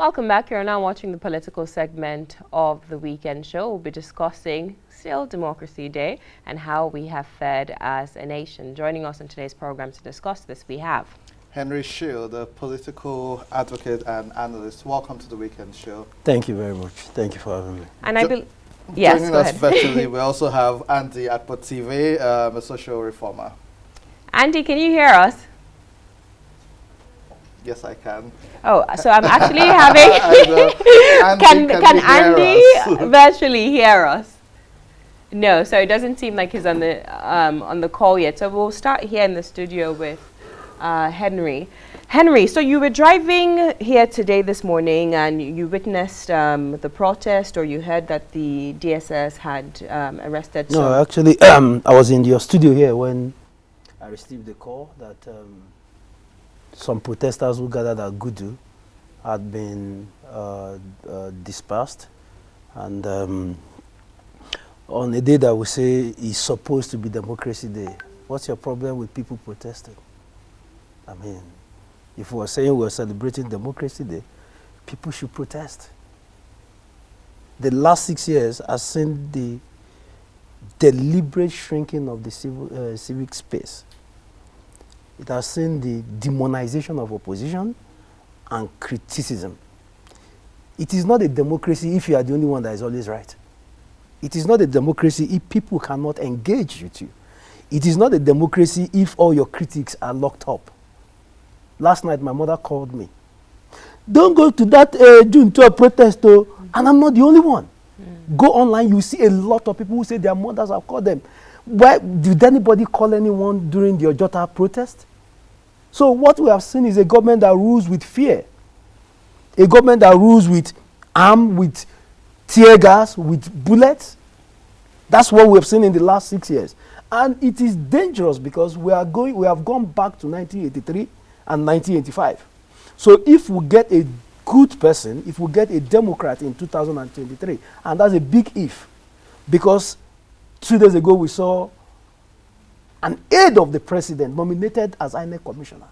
Welcome back. You're now watching the political segment of the weekend show. We'll be discussing still Democracy Day and how we have fared as a nation. Joining us in today's program to discuss this, we have Henry Shield, the political advocate and analyst. Welcome to the weekend show. Thank you very much. Thank you for having me. And I believe yes, joining us virtually, we also have Andy at TV, a social reformer. Andy, can you hear us? Yes, I can. Oh, so I'm actually having. Can Andy virtually hear us? No, so it doesn't seem like he's on the call yet. So we'll start here in the studio with Henry. Henry, so you were driving here today this morning and you witnessed the protest, or you heard that the DSS had arrested No, actually, I was in your studio here when I received the call that some protesters who gathered at Gudu had been dispersed. And on a day that we say is supposed to be Democracy Day, what's your problem with people protesting? I mean, if we were saying we're celebrating Democracy Day, people should protest. The last 6 years has seen the deliberate shrinking of the civic space. It has seen the demonization of opposition and criticism. It is not a democracy if you are the only one that is always right. It is not a democracy if people cannot engage with you. It is not a democracy if all your critics are locked up. Last night, my mother called me. Don't go to that June 12 protest, and I'm not the only one. Go online, you see a lot of people who say their mothers have called them. Why did anybody call anyone during the Ojota protest? So what we have seen is a government that rules with fear. A government that rules with arm, with tear gas, with bullets. That's what we have seen in the last 6 years. And it is dangerous because we have gone back to 1983 and 1985. So if we get a good person, if we get a Democrat in 2023, and that's a big if, because 2 days ago we saw an aide of the president nominated as INEC commissioner.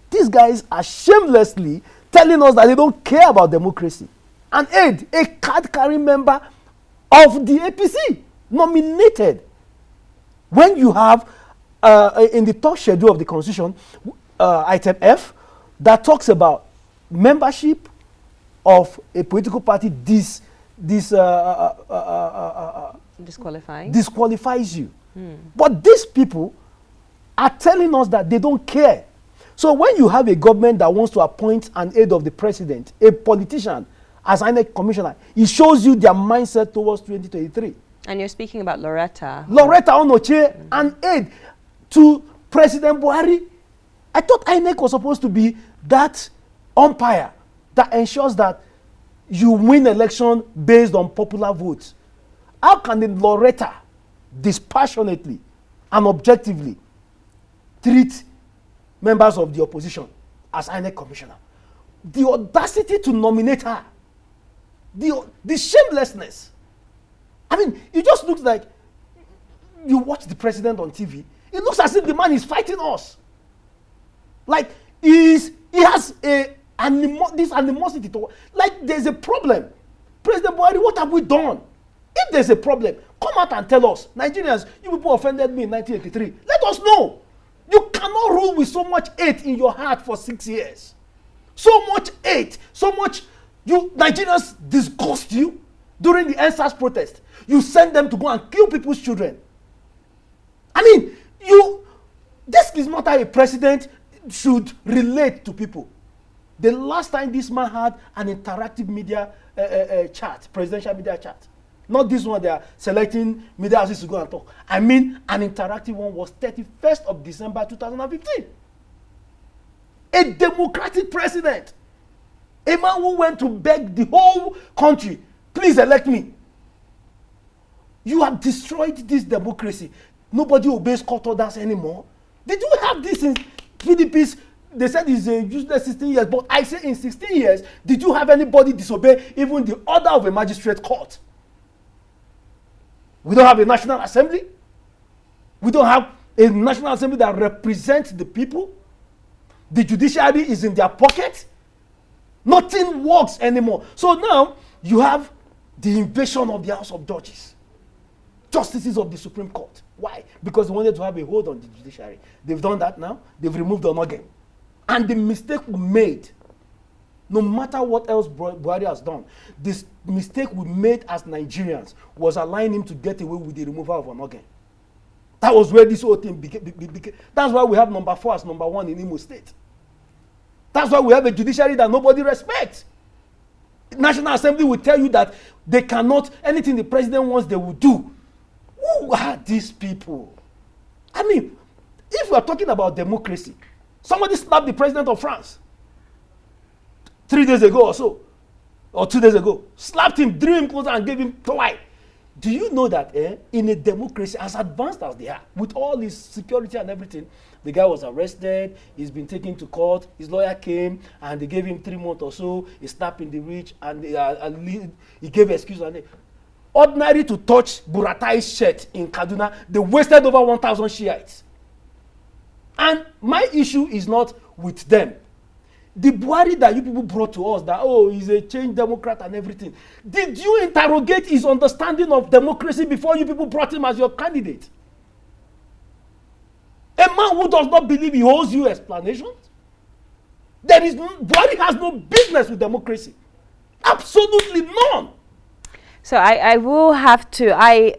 These guys are shamelessly telling us that they don't care about democracy. An aide, a card-carrying member of the APC, nominated. When you have, in the third schedule of the Constitution, item F, that talks about membership of a political party disqualifies you. But these people are telling us that they don't care. So when you have a government that wants to appoint an aide of the president, a politician, as INEC commissioner, it shows you their mindset towards 2023. And you're speaking about Loretta. Loretta Onoche, an aide to President Buhari. I thought INEC was supposed to be that umpire that ensures that you win election based on popular votes. How can the Loretta dispassionately and objectively treat members of the opposition as INEC commissioner? The audacity to nominate her, the shamelessness. I mean, it just looks like you watch the president on TV. It looks as if the man is fighting us. Like he has this animosity to, like there's a problem. President Buhari, what have we done? If there's a problem, come out and tell us. Nigerians, you people offended me in 1983. Let us know. You cannot rule with so much hate in your heart for 6 years. So much hate, so much, Nigerians disgust you during the NSAS protest. You send them to go and kill people's children. I mean, this is not how a president should relate to people. The last time this man had an interactive media chat, presidential media chat, not this one they are selecting media houses to go and talk. I mean, an interactive one was 31st of December 2015. A democratic president, a man who went to beg the whole country, please elect me. You have destroyed this democracy. Nobody obeys court orders anymore. Did you have this in PDP's? They said it's a useless 16 years, but I say in 16 years, did you have anybody disobey even the order of a magistrate court? We don't have a national assembly. We don't have a national assembly that represents the people. The judiciary is in their pocket. Nothing works anymore. So now you have the invasion of the House of Judges, justices of the Supreme Court. Why? Because they wanted to have a hold on the judiciary. They've done that now. They've removed Onogen. And the mistake we made, no matter what else Buhari has done, this mistake we made as Nigerians was allowing him to get away with the removal of Onogen. That was where this whole thing became. That's why we have number 4 as number 1 in Imo State. That's why we have a judiciary that nobody respects. National Assembly will tell you that they cannot, anything the president wants, they will do. Who are these people? I mean, if we are talking about democracy, somebody slapped the president of France 3 days ago or so, or 2 days ago, slapped him, drew him closer and gave him twine. Do you know that in a democracy as advanced as they are, with all this security and everything, the guy was arrested, he's been taken to court, his lawyer came and they gave him 3 months or so, he slapped in the reach and he gave excuse. And ordinary to touch Buratai's shirt in Kaduna, they wasted over 1,000 Shiites. And my issue is not with them. The Buhari that you people brought to us, that, oh, he's a changed Democrat and everything. Did you interrogate his understanding of democracy before you people brought him as your candidate? A man who does not believe he owes you explanations? Buhari has no business with democracy. Absolutely none. So I will have to,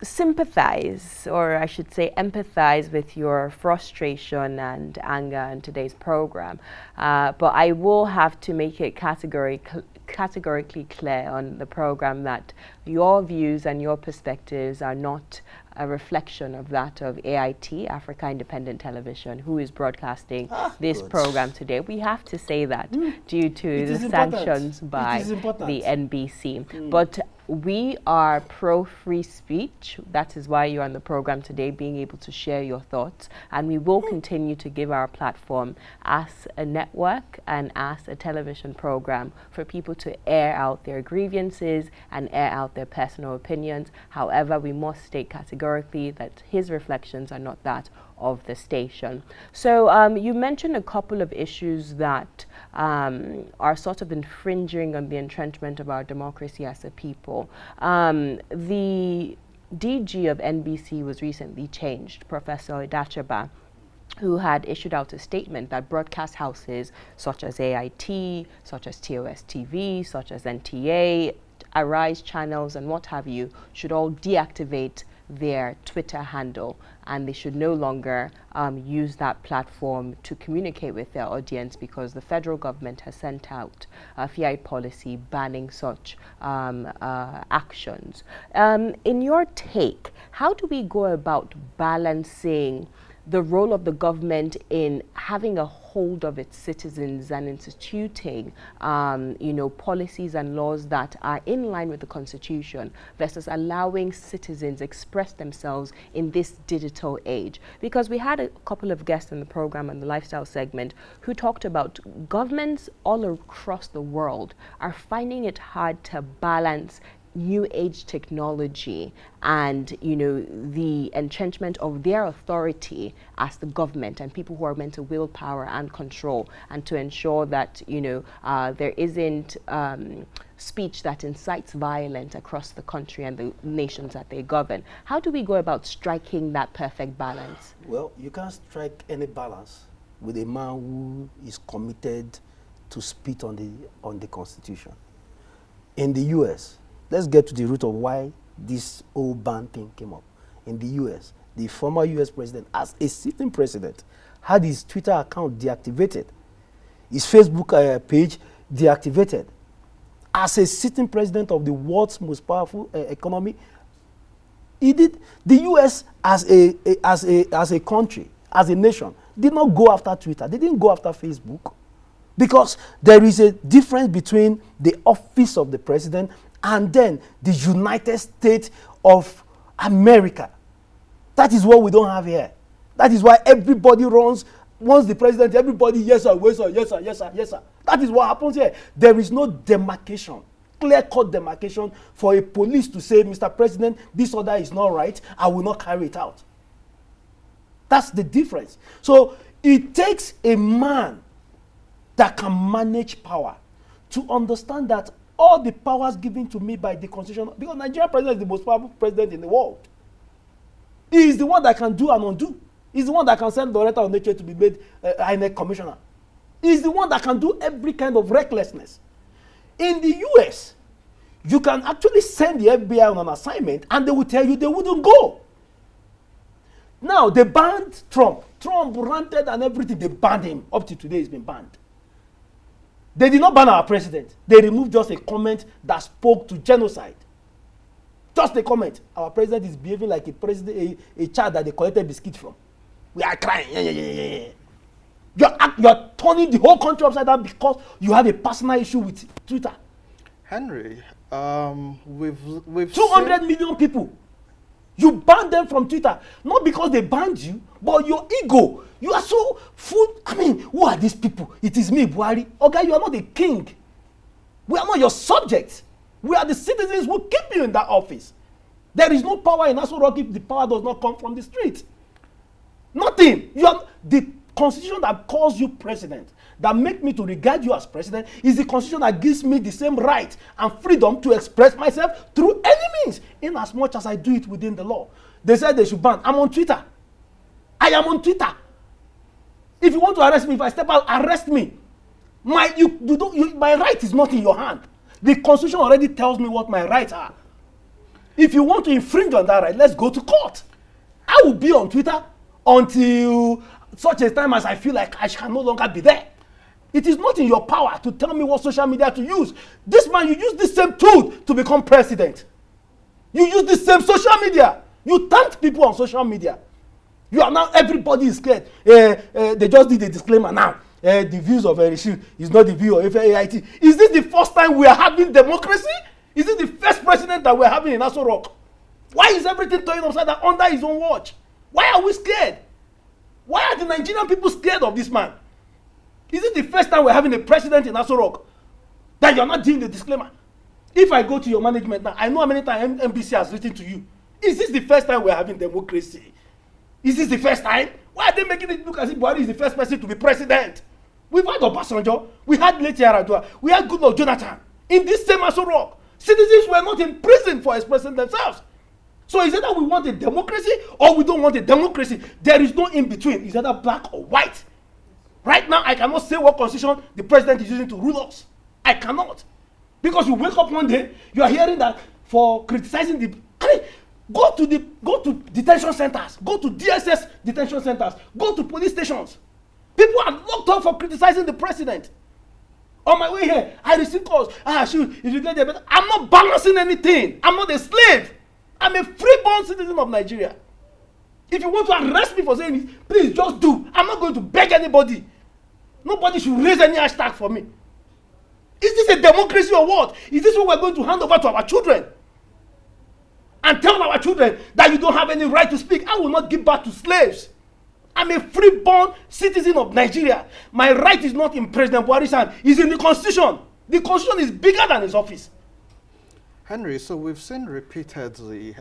sympathize, or I should say empathize with your frustration and anger in today's program, but I will have to make it categorically clear on the program that your views and your perspectives are not a reflection of that of AIT Africa Independent Television, who is broadcasting this program today. We have to say that due to the sanctions by the NBC. But we are pro-free speech. That is why you're on the program today, being able to share your thoughts. And we will continue to give our platform as a network and as a television program for people to air out their grievances and air out their personal opinions. However, we must state categorically that his reflections are not that of the station. So you mentioned a couple of issues that are sort of infringing on the entrenchment of our democracy as a people. The DG of NBC was recently changed, Professor Idachaba, who had issued out a statement that broadcast houses such as AIT, such as TOS TV, such as NTA, Arise channels and what have you should all deactivate their Twitter handle, and they should no longer use that platform to communicate with their audience, because the federal government has sent out a FII policy banning such actions. In your take, how do we go about balancing the role of the government in having a hold of its citizens and instituting, policies and laws that are in line with the Constitution versus allowing citizens express themselves in this digital age? Because we had a couple of guests in the program and the lifestyle segment who talked about governments all across the world are finding it hard to balance new age technology and the entrenchment of their authority as the government and people who are meant to willpower and control, and to ensure that there isn't speech that incites violence across the country and the nations that they govern. How do we go about striking that perfect balance? Well, you can't strike any balance with a man who is committed to spit on the Constitution. In the US, let's get to the root of why this whole ban thing came up. In the US, the former US president, as a sitting president, had his Twitter account deactivated, his Facebook page deactivated. As a sitting president of the world's most powerful economy, he did. The US as a country, as a nation, did not go after Twitter. They didn't go after Facebook, because there is a difference between the office of the president and then the United States of America. That is what we don't have here. That is why everybody runs, once the president, everybody, yes sir, yes sir, yes sir, yes sir, yes sir. That is what happens here. There is no demarcation, clear-cut demarcation for a police to say, Mr. President, this order is not right, I will not carry it out. That's the difference. So it takes a man that can manage power, to understand that all the powers given to me by the constitution, because Nigerian president is the most powerful president in the world. He is the one that can do and undo. He's the one that can send Loretta of Nature to be made INEC commissioner. He's the one that can do every kind of recklessness. In the US, you can actually send the FBI on an assignment and they will tell you they wouldn't go. Now, they banned Trump. Trump ranted and everything. They banned him. Up to today, he's been banned. They did not ban our president. They removed just a comment that spoke to genocide. Just a comment. Our president is behaving like a child that they collected biscuit from. We are crying. You're turning the whole country upside down because you have a personal issue with Twitter. Henry, we've 200 million people. You banned them from Twitter, not because they banned you, but your ego. You are so full. I mean, who are these people? It is me, Buhari. Okay, you are not the king. We are not your subjects. We are the citizens who keep you in that office. There is no power in Aso Rock if the power does not come from the street. Nothing. You are the constitution that calls you president, that make me to regard you as president, is the constitution that gives me the same right and freedom to express myself through any means, in as much as I do it within the law. They said they should ban. I'm on Twitter. I am on Twitter. If you want to arrest me, if I step out, arrest me. My right is not in your hand. The constitution already tells me what my rights are. If you want to infringe on that right, let's go to court. I will be on Twitter until such a time as I feel like I can no longer be there. It is not in your power to tell me what social media to use. This man, you use this same tool to become president. You use this same social media. You thanked people on social media. You are now, everybody is scared. They just did a disclaimer now. The views of Rishi is not the view of AIT. Is this the first time we are having democracy? Is this the first president that we are having in Aso Rock? Why is everything turning upside down under his own watch? Why are we scared? Why are the Nigerian people scared of this man? Is it the first time we're having a president in Aso Rock that you're not doing the disclaimer? If I go to your management now, I know how many times MBC has written to you. Is this the first time we're having democracy? Is this the first time? Why are they making it look as if Buhari is the first person to be president? We've had Obasanjo, we had Late Yaradua, we had Goodluck Jonathan. In this same Aso Rock, citizens were not in prison for expressing themselves. So is it that we want a democracy or we don't want a democracy? There is no in between. Is either black or white. Right now, I cannot say what constitution the president is using to rule us. I cannot. Because you wake up one day, you are hearing that for criticizing the... Go to detention centers. Go to DSS detention centers. Go to police stations. People are locked up for criticizing the president. On my way here, I received calls. Shoot, if you get there, but I'm not balancing anything. I'm not a slave. I'm a freeborn citizen of Nigeria. If you want to arrest me for saying it, please just do. I'm not going to beg anybody. Nobody should raise any hashtag for me. Is this a democracy or what? Is this what we're going to hand over to our children? And tell our children that you don't have any right to speak? I will not give back to slaves. I'm a freeborn citizen of Nigeria. My right is not in President Buhari's hand. It's in the Constitution. The Constitution is bigger than his office. Henry, so we've seen repeatedly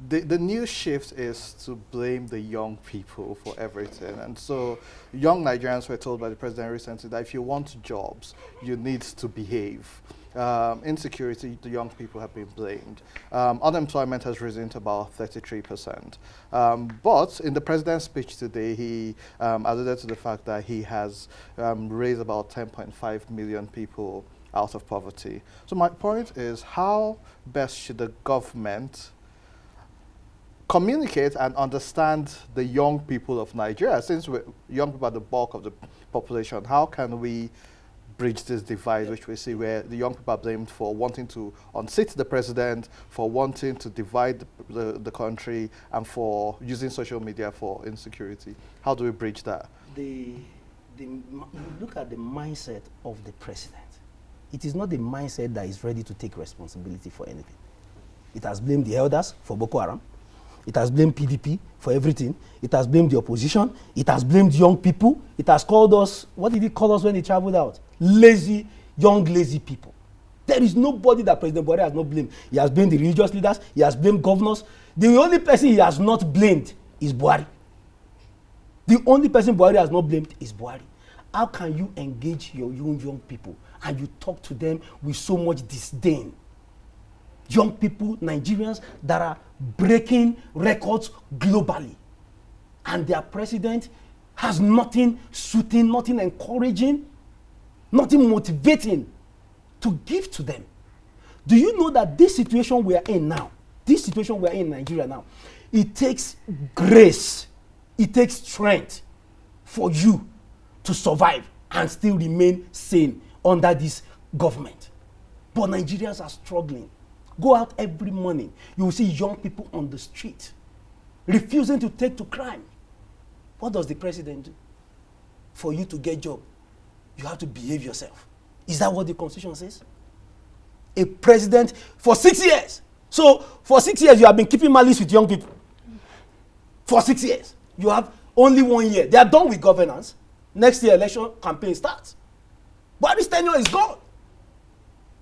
the new shift is to blame the young people for everything. And so young Nigerians were told by the president recently that if you want jobs, you need to behave. Insecurity, the young people have been blamed. Unemployment has risen to about 33%. But in the president's speech today, he alluded to the fact that he has raised about 10.5 million people out of poverty. So my point is, how best should the government communicate and understand the young people of Nigeria? Since young people are the bulk of the population, how can we bridge this divide which we see where the young people are blamed for wanting to unseat the president, for wanting to divide the country, and for using social media for insecurity? How do we bridge that? Look at the mindset of the president. It is not the mindset that is ready to take responsibility for anything. It has blamed the elders for Boko Haram. It has blamed PDP for everything. It has blamed the opposition. It has blamed young people. It has called us, what did he call us when he traveled out? Lazy, young, lazy people. There is nobody that President Buhari has not blamed. He has blamed the religious leaders. He has blamed governors. The only person he has not blamed is Buhari. The only person Buhari has not blamed is Buhari. how can you engage your young people and you talk to them with so much disdain? Young people, Nigerians that are breaking records globally, and their president has nothing soothing, nothing encouraging, nothing motivating to give to them. Do you know that this situation we are in now, this situation we are in Nigeria now, it takes grace, it takes strength for you to survive and still remain sane under this government. But Nigerians are struggling. Go out every morning, you will see young people on the street refusing to take to crime. What does the president do? For you to get a job, you have to behave yourself. Is that what the Constitution says? A president for 6 years. So for 6 years, you have been keeping malice with young people. For 6 years. You have only 1 year. They are done with governance. Next year, election campaign starts. But this tenure is gone.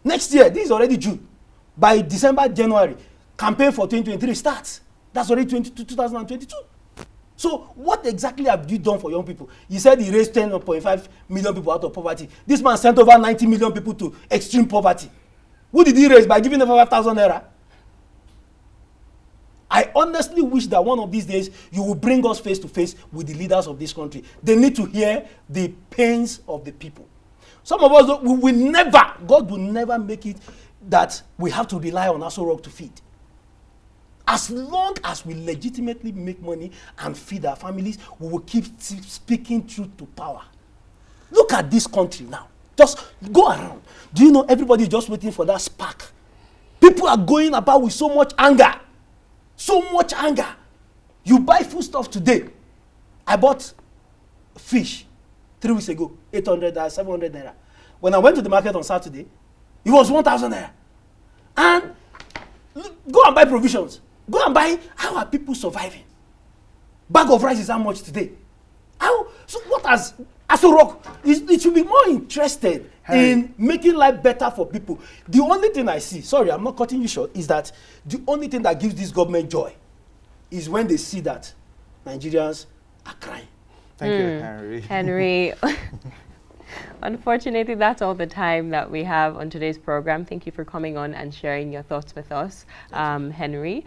Next year, this is already June. By December, January, campaign for 2023 starts. That's already 2022. So what exactly have you done for young people? You said he raised 10.5 million people out of poverty. This man sent over 90 million people to extreme poverty. Who did he raise by giving them 5,000 naira? I honestly wish that one of these days you will bring us face to face with the leaders of this country. They need to hear the pains of the people. Some of us, we will never, God will never make it that we have to rely on Aso Rock to feed. As long as we legitimately make money and feed our families, we will keep speaking truth to power. Look at this country now. Just go around. Do you know everybody is just waiting for that spark? People are going about with so much anger. So much anger. You buy food stuff today. I bought fish 3 weeks ago, 800 naira, 700 naira. When I went to the market on Saturday, it was 1,000 naira. And go and buy provisions. Go and buy. How are people surviving? Bag of rice is how much today? How? So what has Aso Rock? It should be more interested in making life better for people. The only thing I see, sorry, I'm not cutting you short, is that the only thing that gives this government joy is when they see that Nigerians are crying. Thank you, Henry. Henry. Unfortunately, that's all the time that we have on today's program. Thank you for coming on and sharing your thoughts with us, Henry.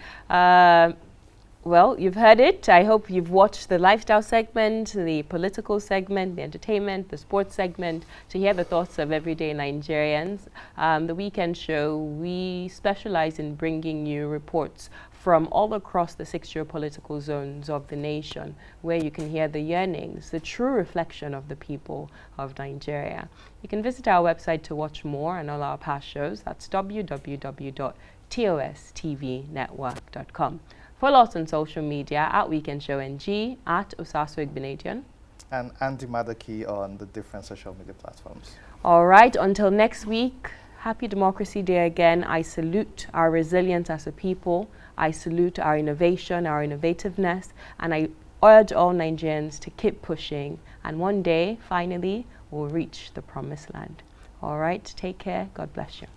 Well, you've heard it. I hope you've watched the lifestyle segment, the political segment, the entertainment, the sports segment, to hear the thoughts of everyday Nigerians. The weekend show, we specialize in bringing you reports from all across the 6 geopolitical zones of the nation, where you can hear the yearnings, the true reflection of the people of Nigeria. You can visit our website to watch more on all our past shows. That's www.tostvnetwork.com. Follow us on social media at Weekend Show NG, at Osaso Igbinadian. And Andy Madaki on the different social media platforms. All right, until next week, happy Democracy Day again. I salute our resilience as a people. I salute our innovation, our innovativeness, and I urge all Nigerians to keep pushing. And one day, finally, we'll reach the promised land. All right, take care. God bless you.